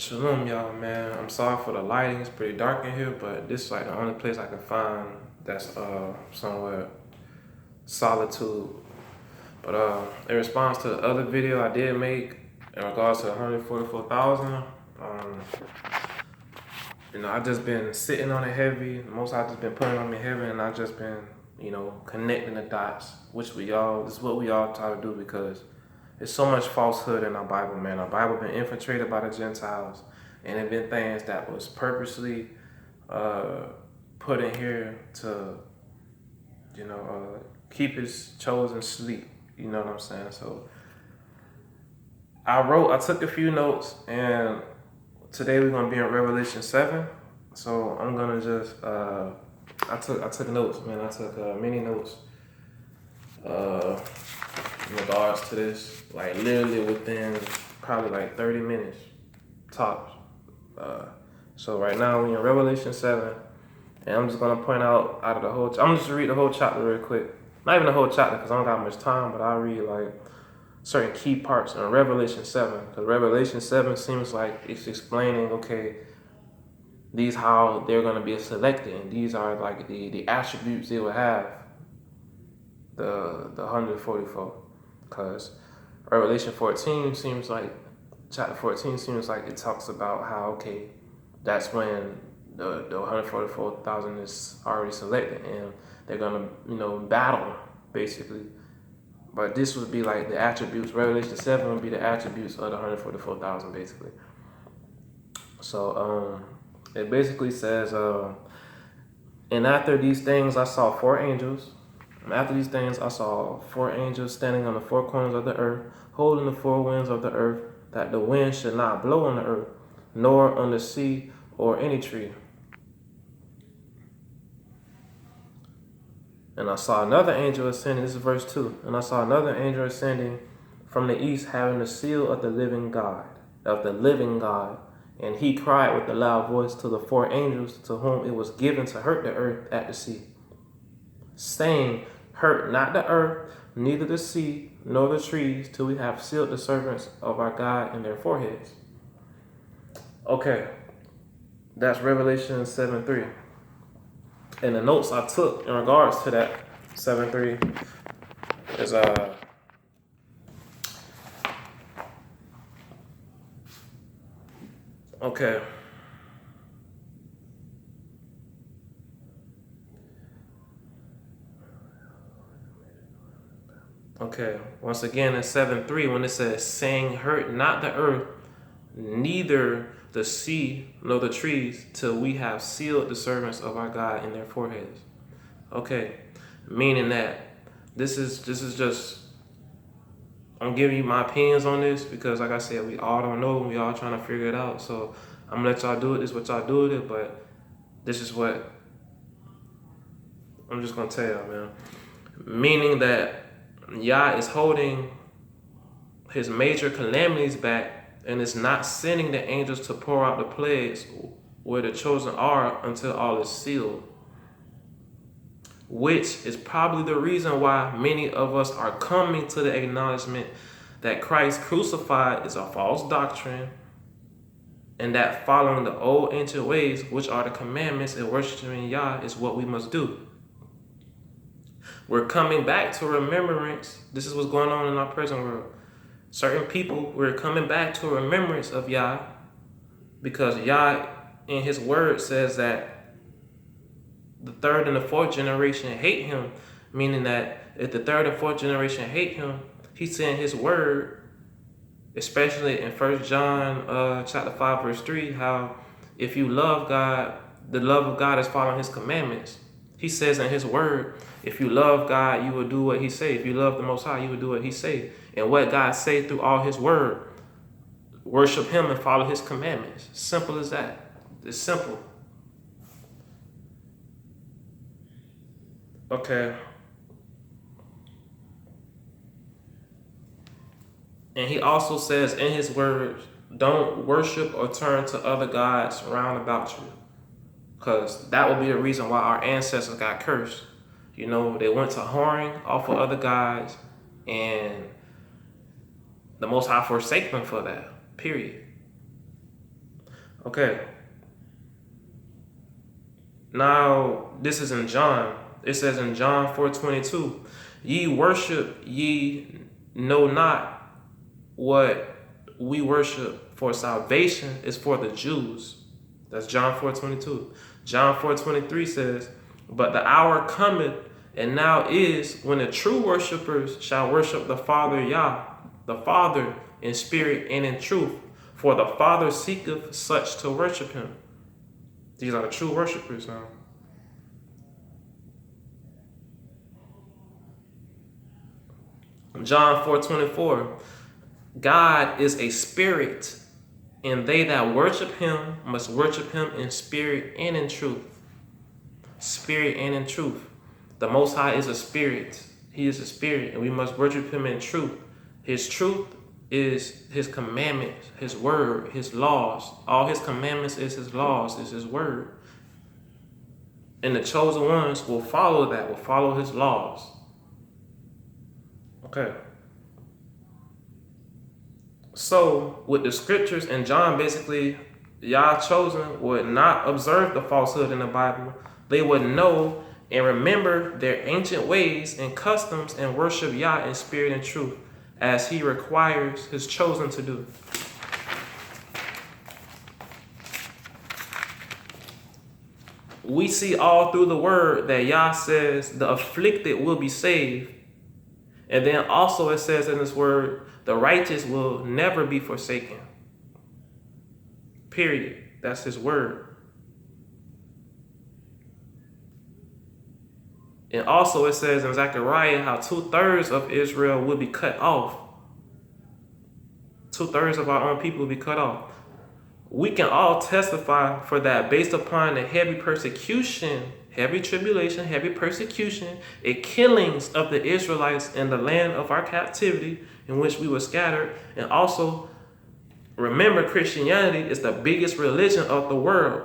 Shalom, y'all, man. I'm sorry for the lighting. It's pretty dark in here, but this is like the only place I can find that's somewhere solitude. But in response to the other video I did make in regards to 144,000, I just been sitting on it heavy. Most I just been putting on me heavy, and I just been, connecting the dots, this is what we all try to do because there's so much falsehood in our Bible, man. Our Bible been infiltrated by the Gentiles, and it been things that was purposely uh, put in here to, keep His chosen sleep. You know what I'm saying? So I took a few notes, and today we're gonna be in Revelation 7. So I'm gonna just, I took notes, man. I took many notes uh, in regards to this, like literally within probably like 30 minutes tops. So right now we in Revelation 7, and I'm just gonna point out of the whole. I'm just read the whole chapter real quick. Not even the whole chapter because I don't got much time, but I'll read like certain key parts in Revelation 7. Because Revelation 7 seems like it's explaining, okay, these how they're gonna be selected, and these are like the attributes they will have. The 144, because Revelation 14 seems like chapter 14 seems like it talks about how okay, that's when the 144,000 is already selected and they're gonna battle basically. But this would be like the attributes. Revelation 7 would be the attributes of the 144,000 basically. So it basically says and after these things I saw four angels. And after these things I saw four angels standing on the four corners of the earth, holding the four winds of the earth, that the wind should not blow on the earth, nor on the sea or any tree. And I saw another angel ascending, this is verse 2. And I saw another angel ascending from the east, having the seal of the living God, And he cried with a loud voice to the four angels to whom it was given to hurt the earth at the sea, saying, hurt not the earth, neither the sea, nor the trees, till we have sealed the servants of our God in their foreheads. Okay, that's Revelation 7:3. And the notes I took in regards to that 7:3 is okay. Okay, once again in 7:3, when it says, saying, hurt not the earth, neither the sea nor the trees, till we have sealed the servants of our God in their foreheads. Okay, meaning that this is just, I'm giving you my opinions on this because, like I said, we all don't know, we all trying to figure it out. So I'm gonna let y'all do it. This is what y'all do with it, but this is what I'm just gonna tell y'all, man. Meaning that Yah is holding his major calamities back and is not sending the angels to pour out the plagues where the chosen are until all is sealed. Which is probably the reason why many of us are coming to the acknowledgement that Christ crucified is a false doctrine, and that following the old ancient ways, which are the commandments and worshiping Yah, is what we must do. We're coming back to remembrance. This is what's going on in our present world. Certain people, we're coming back to a remembrance of Yah, because Yah in his word says that the third and the fourth generation hate him, meaning that if the third and fourth generation hate him, he said in his word, especially in 1 John chapter 5 verse 3, how if you love God, the love of God is following his commandments. He says in his word, if you love God, you will do what he say. If you love the Most High, you will do what he say. And what God say through all his word, worship him and follow his commandments. Simple as that. It's simple. Okay. And he also says in his words, don't worship or turn to other gods round about you. Because that will be the reason why our ancestors got cursed. They went to whoring off of other gods, and the Most High forsake them for that, period. Okay. Now, this is in John. It says in John 4:22, ye worship, ye know not what we worship, for salvation is for the Jews. That's John 4:22. John 4:23 says, but the hour cometh, and now is, when the true worshipers shall worship the Father Yah, the Father, in spirit and in truth. For the Father seeketh such to worship him. These are the true worshipers now. John 4:24. God is a spirit, and they that worship him must worship him in spirit and in truth. Spirit and in truth. The Most High is a spirit. He is a spirit, and we must worship him in truth. His truth is his commandments, his word, his laws. All his commandments is his laws, is his word. And the chosen ones will follow that, will follow his laws. Okay. So, with the scriptures and John, basically, Yah chosen would not observe the falsehood in the Bible. They would know and remember their ancient ways and customs and worship Yah in spirit and truth, as he requires his chosen to do. We see all through the word that Yah says the afflicted will be saved. And then also it says in this word, the righteous will never be forsaken. Period. That's his word. And also it says in Zechariah how 2/3 of Israel will be cut off. 2/3 of our own people will be cut off. We can all testify for that based upon the heavy persecution, heavy tribulation, heavy persecution, and killings of the Israelites in the land of our captivity in which we were scattered. And also, remember, Christianity is the biggest religion of the world.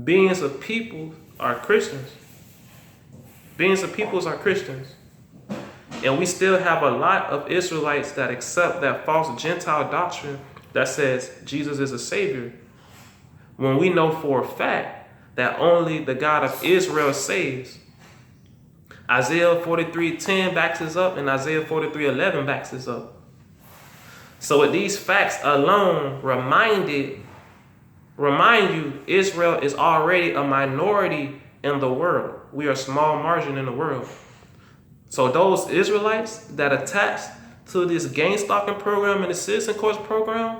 Billions of people are Christians. Billions of peoples are Christians. And we still have a lot of Israelites that accept that false Gentile doctrine that says Jesus is a savior, when we know for a fact that only the God of Israel saves. Isaiah 43:10 backs this up, and Isaiah 43:11 backs this up. So with these facts alone remind you, Israel is already a minority in the world. We are a small margin in the world. So those Israelites that attached to this gang stalking program and the citizen course program,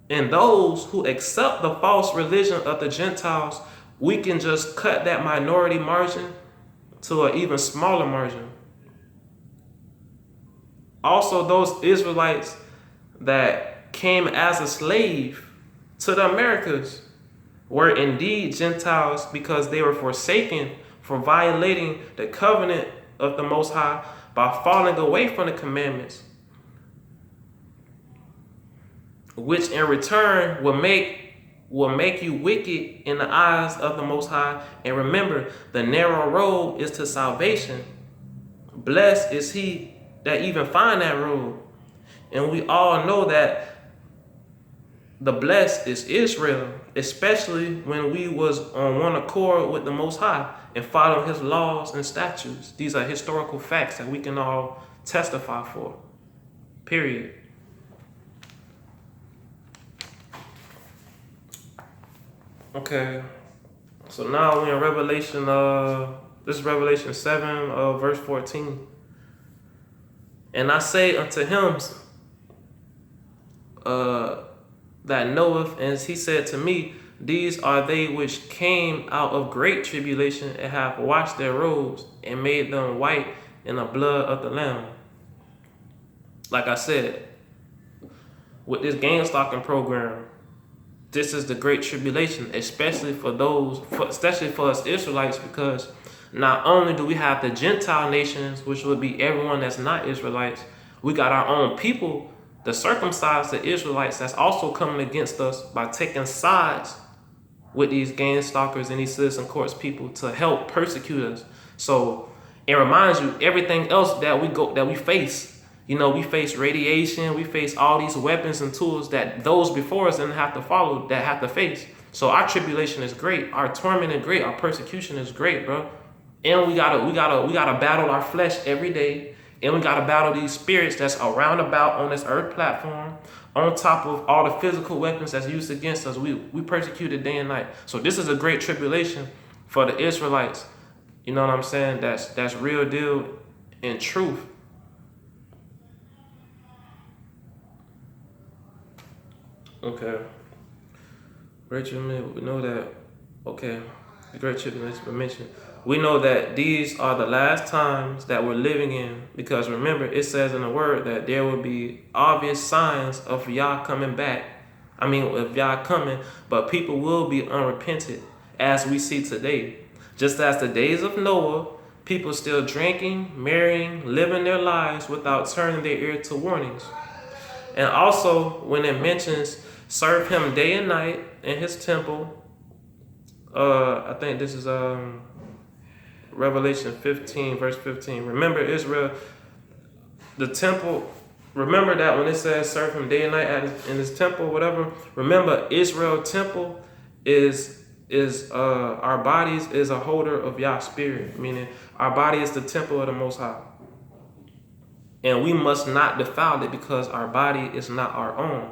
and those who accept the false religion of the Gentiles, we can just cut that minority margin to an even smaller margin. Also, those Israelites that came as a slave to the Americas were indeed Gentiles because they were forsaken for violating the covenant of the Most High by falling away from the commandments, which in return will make you wicked in the eyes of the Most High. And remember, the narrow road is to salvation. Blessed is he that even find that road. And we all know that the blessed is Israel, especially when we was on one accord with the Most High and following his laws and statutes. These are historical facts that we can all testify for. Period. Okay, so now we're in Revelation, this is Revelation 7, verse 14. And I say unto him that knoweth, and he said to me, these are they which came out of great tribulation and have washed their robes and made them white in the blood of the Lamb. Like I said, with this gang stalking program, this is the great tribulation, especially for us Israelites, because not only do we have the Gentile nations, which would be everyone that's not Israelites, we got our own people, the circumcised the Israelites, that's also coming against us by taking sides with these gang stalkers and these citizen courts people to help persecute us. So it reminds you everything else that we face You know, we face radiation, we face all these weapons and tools that those before us didn't have to follow, that have to face. So our tribulation is great, our torment is great, our persecution is great, bro. And we gotta battle our flesh every day. And we gotta battle these spirits that's around about on this earth platform, on top of all the physical weapons that's used against us. We persecuted day and night. So this is a great tribulation for the Israelites. You know what I'm saying? That's real deal and truth. Okay. Great tribulation. We know that. Okay. The great tribulation we mentioned. We know that these are the last times that we're living in, because remember, it says in the word that there will be obvious signs of Yah coming back. I mean, of Yah coming, but people will be unrepentant, as we see today. Just as the days of Noah, people still drinking, marrying, living their lives without turning their ear to warnings. And also, when it mentions serve him day and night in his temple, I think this is Revelation 15, verse 15. Remember Israel, the temple. Remember that when it says serve him day and night in his temple, whatever. Remember, Israel temple is our bodies is a holder of Yah's spirit, meaning our body is the temple of the Most High. And we must not defile it, because our body is not our own.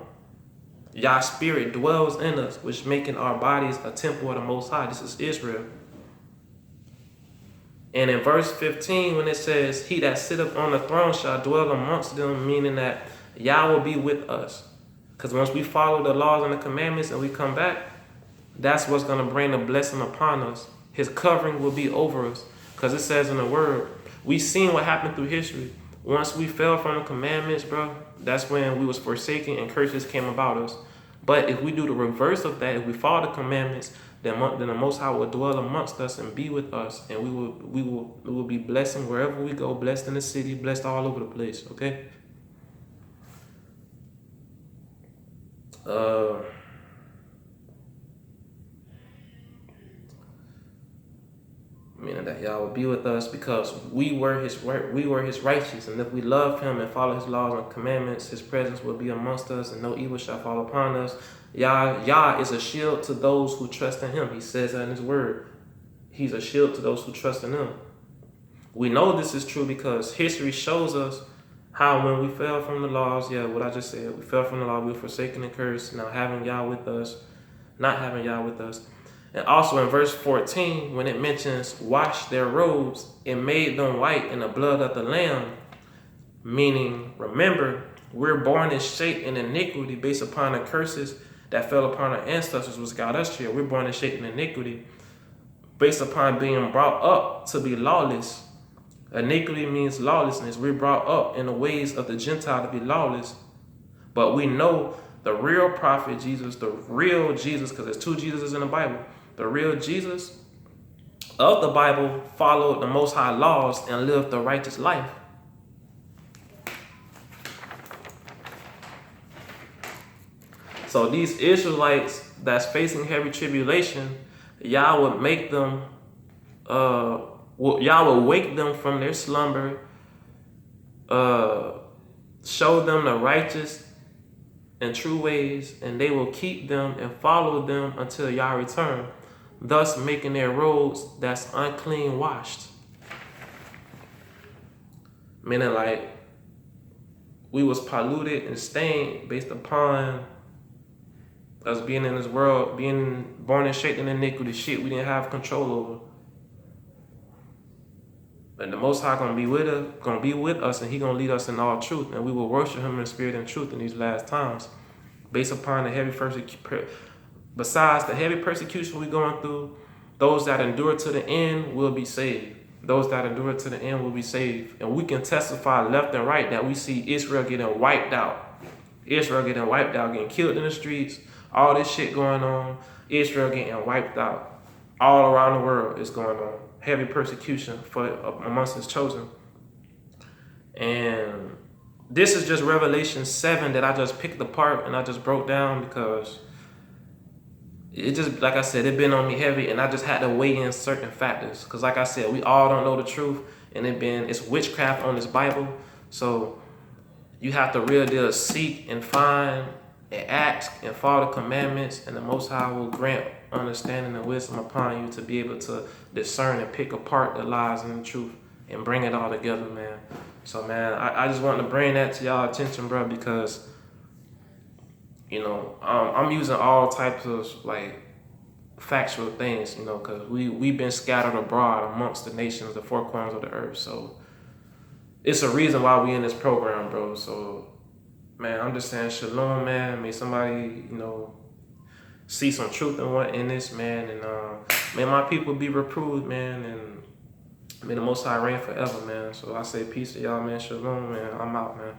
Yah's spirit dwells in us, which making our bodies a temple of the Most High. This is Israel. And in verse 15, when it says, he that sitteth on the throne shall dwell amongst them, meaning that Yah will be with us. Because once we follow the laws and the commandments and we come back, that's what's going to bring a blessing upon us. His covering will be over us. Because it says in the word, we've seen what happened through history. Once we fell from the commandments, bro, that's when we was forsaken and curses came about us. But if we do the reverse of that, if we follow the commandments, then the Most High will dwell amongst us and be with us, and we will be blessing wherever we go, blessed in the city, blessed all over the place. Okay. Meaning that Yah will be with us because we were his righteous, and if we love him and follow his laws and commandments, his presence will be amongst us, and no evil shall fall upon us. Yah is a shield to those who trust in him. He says that in his word. He's a shield to those who trust in him. We know this is true because history shows us how when we fell from the laws, what I just said, we fell from the law, we were forsaken and cursed, now having Yah with us, not having Yah with us. And also in verse 14, when it mentions wash their robes, it made them white in the blood of the Lamb. Meaning, remember, we're born in shape in iniquity based upon the curses that fell upon our ancestors, which got us here. We're born in shape in iniquity based upon being brought up to be lawless. Iniquity means lawlessness. We're brought up in the ways of the Gentile to be lawless. But we know the real prophet Jesus, the real Jesus, because there's two Jesuses in the Bible. The real Jesus of the Bible followed the Most High laws and lived the righteous life. So these Israelites that's facing heavy tribulation, Yah would make them, Yah will wake them from their slumber, show them the righteous and true ways, and they will keep them and follow them until Yah return, thus making their robes that's unclean washed. Meaning like we was polluted and stained based upon us being in this world, being born and shaped in iniquity, shit we didn't have control over. And the Most High gonna be with us, and he gonna lead us in all truth, and we will worship him in spirit and truth in these last times, based upon the heavy persecution. Besides the heavy persecution we're going through, those that endure to the end will be saved. Those that endure to the end will be saved, and we can testify left and right that we see Israel getting wiped out. Israel getting wiped out, getting killed in the streets. All this shit going on. Israel getting wiped out. All around the world is going on. Heavy persecution amongst his chosen. And this is just Revelation 7 that I just picked apart and I just broke down because it just, like I said, it been on me heavy, and I just had to weigh in certain factors. Because like I said, we all don't know the truth, and it's witchcraft on this Bible. So You have to real deal seek and find and ask and follow the commandments, and the Most High will grant understanding and wisdom upon you to be able to discern and pick apart the lies and the truth and bring it all together, man. So, man, I just want to bring that to y'all attention, bro, because, I'm using all types of, like, factual things, because we've been scattered abroad amongst the nations, the four corners of the earth. So it's a reason why we in this program, bro. So, man, I'm just saying shalom, man. May somebody, see some truth in this, man. And may my people be reproved, man. And may the Most High reign forever, man. So I say peace to y'all, man. Shalom, man. I'm out, man.